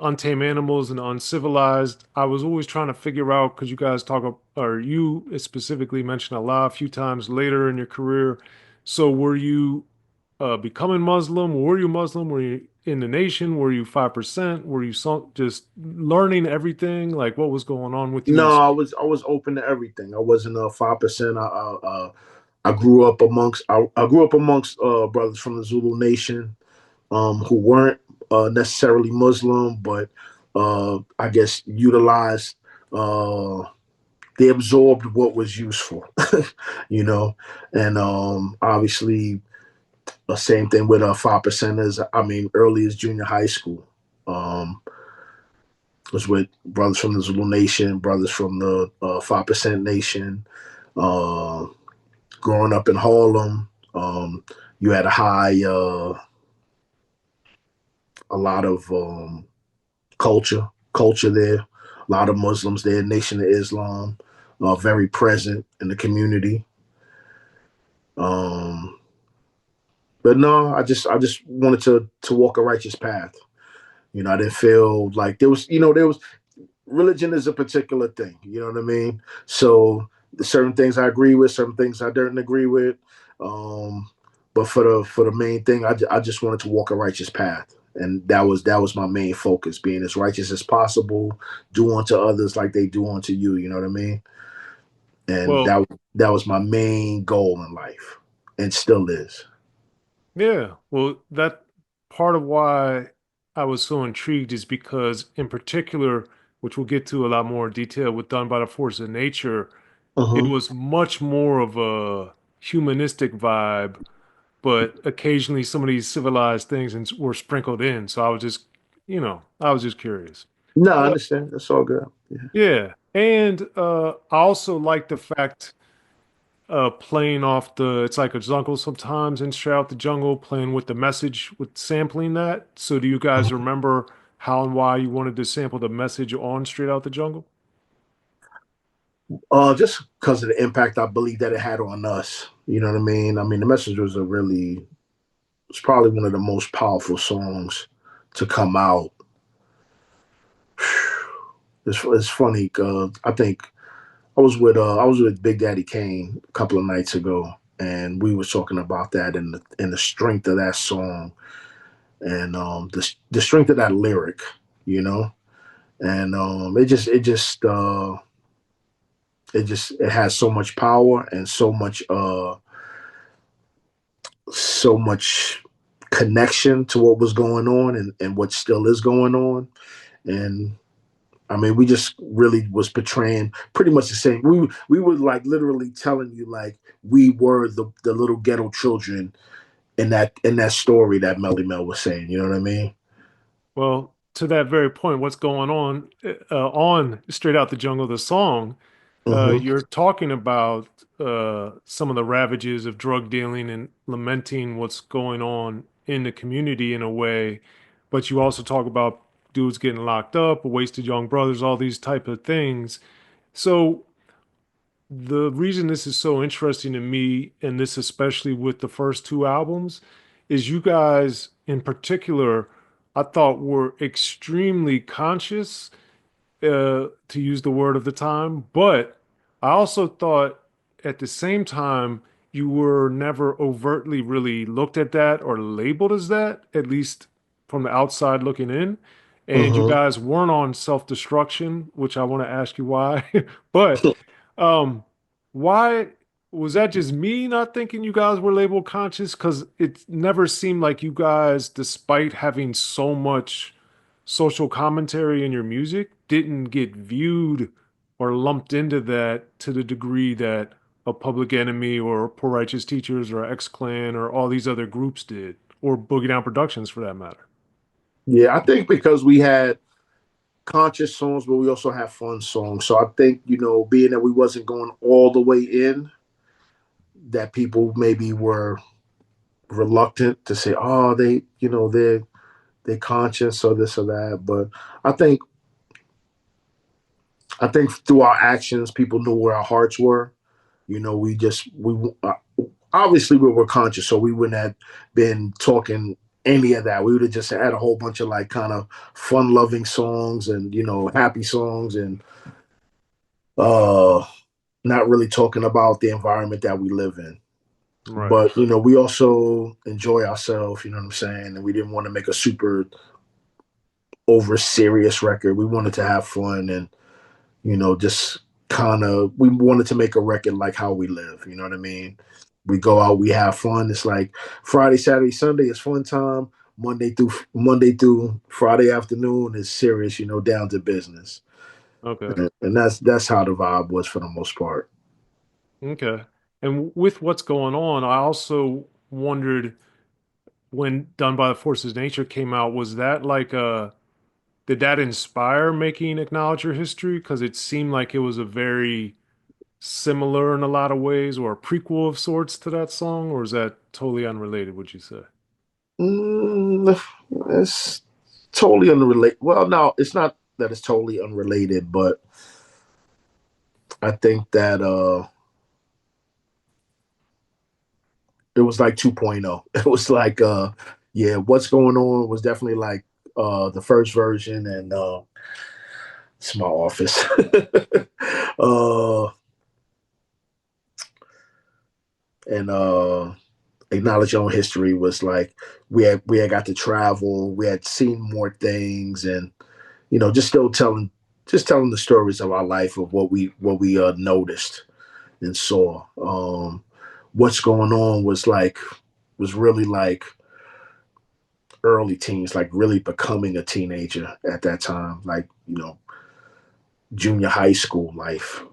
untamed animals and uncivilized. I was always trying to figure out because you guys or you specifically mentioned Allah a few times later in your career. So were you becoming Muslim? Were you Muslim? Were you in the nation? Were you 5%? Were you just learning everything? Like what was going on with you? No, I was open to everything. I wasn't a 5%. I grew up amongst I grew up amongst brothers from the Zulu Nation, who weren't necessarily Muslim, but I guess utilized. They absorbed what was useful, you know, and obviously the same thing with 5%ers. I mean, early as junior high school. Um, was with brothers from the Zulu Nation, brothers from the 5% Nation. Uh, Growing up in Harlem, you had a lot of culture there, a lot of Muslims there, Nation of Islam, very present in the community. Um, but no, I just wanted to walk a righteous path. You know, I didn't feel like there was religion is a particular thing. You know what I mean? So certain things I agree with, certain things I don't agree with. Um, but for the main thing, I just wanted to walk a righteous path, and that was my main focus: being as righteous as possible, do unto others like they do unto you. You know what I mean? And Well, that was my main goal in life, and still is. yeah. Well, that part of why I was so intrigued is because, in particular, which we'll get to a lot more detail with Done by the Force of Nature, it Uh-huh. was much more of a humanistic vibe, but occasionally some of these civilized things were sprinkled in. So I was just, I was just curious. No, I Uh, understand. That's all good. Yeah. yeah. And I also like the fact playing off it's like a jungle sometimes in Straight Out the Jungle, playing with the message with sampling that. So do you guys remember how and why you wanted to sample the message on Straight Out the Jungle? Just because of the impact I believe that it had on us. You know what I mean? I mean, the message was it's probably one of the most powerful songs to come out. It's funny. I think I was with Big Daddy Kane a couple of nights ago, and we were talking about that and the strength of that song and the strength of that lyric, you know, and it has so much power and so much connection to what was going on and what still is going on. And I mean, we just really was portraying pretty much the same. We were like literally telling you like we were the little ghetto children in that story that Melly Mel was saying. You know what I mean? Well, to that very point, what's going on Straight Out the Jungle, the song? Mm-hmm. You're talking about some of the ravages of drug dealing and lamenting what's going on in the community in a way, but you also talk about dudes getting locked up, wasted young brothers, all these type of things. So the reason this is so interesting to me, and this especially with the first two albums, is you guys in particular, I thought were extremely conscious, to use the word of the time, but I also thought at the same time you were never overtly really looked at that or labeled as that, at least from the outside looking in. And you Mm-hmm. guys weren't on self-destruction, which I want to ask you why. But um, why was that just me not thinking you guys were labeled conscious? Because it never seemed like you guys, despite having so much social commentary in your music, didn't get viewed or lumped into that to the degree that a Public Enemy or Poor Righteous Teachers or X Clan or all these other groups did, or Boogie Down Productions for that matter. Yeah, I think because we had conscious songs, but we also have fun songs. So I think being that we wasn't going all the way in, that people maybe were reluctant to say, oh, they conscious or this or that. But I think I think through our actions, people knew where our hearts were. We obviously we were conscious, so we wouldn't have been talking any of that. We would have just had a whole bunch of like kind of fun loving songs and happy songs and uh not really talking about the environment that we live in. Right. But we also enjoy ourselves, you know what I'm saying? And we didn't want to make a super over serious record. We wanted to have fun and just kind of we wanted to make a record like how we live, you know what I mean? We go out, we have fun. It's like Friday, Saturday, Sunday is fun time. Monday through Friday afternoon is serious, down to business. Okay. And that's how the vibe was for the most part. Okay. And with what's going on, I also wondered when Done by the Forces of Nature came out, was that like did that inspire making Acknowledge Your History? Because it seemed like it was a very similar in a lot of ways, or a prequel of sorts to that song, or is that totally unrelated, would you say? Mm, it's totally unrelated. Well, no, it's not that it's totally unrelated, but I think that it was like 2.0. It was like yeah, what's going on was definitely like the first version and it's my office. uh and Acknowledge Your Own History was like we had got to travel, we had seen more things and just still telling the stories of our life of what we noticed and saw. What's going on was really like early teens, like really becoming a teenager at that time, like junior high school life.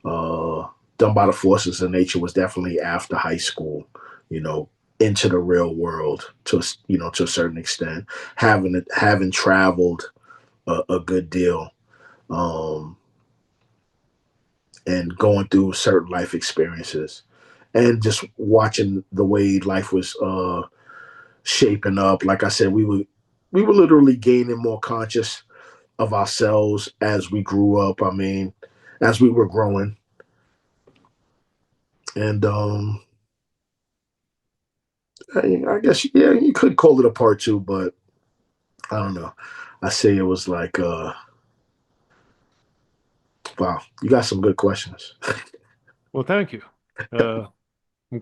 Uh, Done by the Forces of Nature was definitely after high school, you know, into the real world to a certain extent, having traveled a good deal, um, and going through certain life experiences, and just watching the way life was shaping up. Like I said, we were literally gaining more conscious of ourselves as we grew up. I mean, as we were growing, and I guess yeah, you could call it a part two, but I don't know. I say it was like, wow, you got some good questions. Well, thank you. Uh, I'm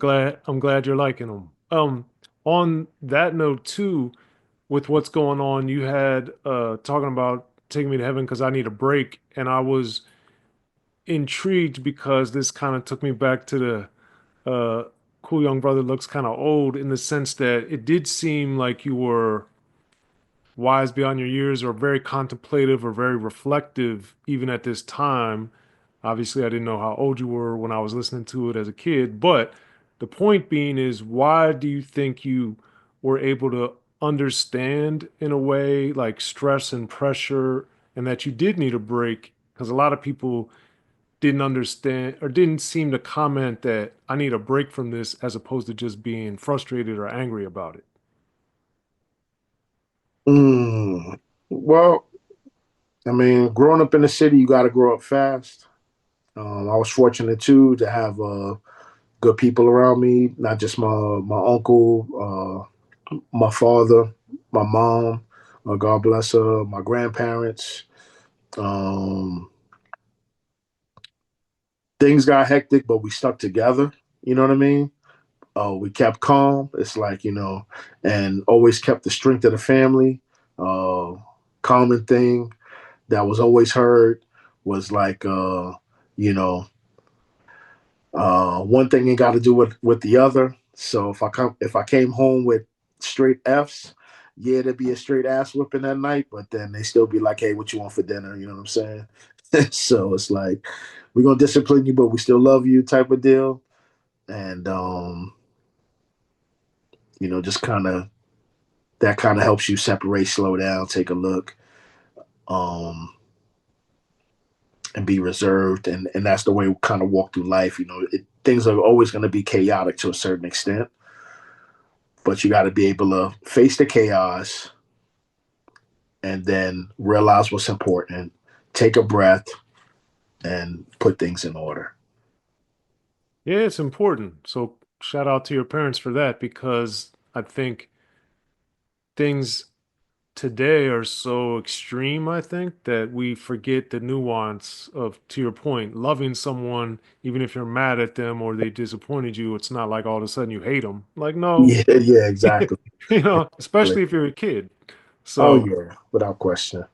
glad you're liking them. On that note too, with what's going on, you had talking about taking me to heaven because I need a break, and I was intrigued because this kind of took me back to the cool young brother looks kind of old in the sense that it did seem like you were wise beyond your years or very contemplative or very reflective even at this time. Obviously, I didn't know how old you were when I was listening to it as a kid, but the point being is, why do you think you were able to understand in a way like stress and pressure and that you did need a break? Because a lot of people didn't understand or didn't seem to comment that I need a break from this as opposed to just being frustrated or angry about it. Mm, well, I mean, growing up in the city, you got to grow up fast. I was fortunate too to have good people around me, not just my uncle, my father, my mom, God bless her, my grandparents. Um, Things got hectic, but we stuck together. You know what I mean? We kept calm. It's like and always kept the strength of the family. Uh, Common thing that was always heard was like, you know, one thing ain't got to do with the other. So if I came home with straight F's, yeah, there'd be a straight ass whipping that night. But then they still be like, hey, what you want for dinner? You know what I'm saying? So it's like we're gonna discipline you, but we still love you, type of deal. And just kind of that kind of helps you separate, slow down, take a look, um, and be reserved. And that's the way we kind of walk through life. Things are always going to be chaotic to a certain extent, but you got to be able to face the chaos and then realize what's important, take a breath, and put things in order. Yeah, it's important. So shout out to your parents for that because I think things today are so extreme, I think, that we forget the nuance of, to your point, loving someone, even if you're mad at them or they disappointed you, it's not like all of a sudden you hate them. Like, no, Yeah, yeah, exactly. you know, Exactly. especially if you're a kid. Oh So, yeah, without question.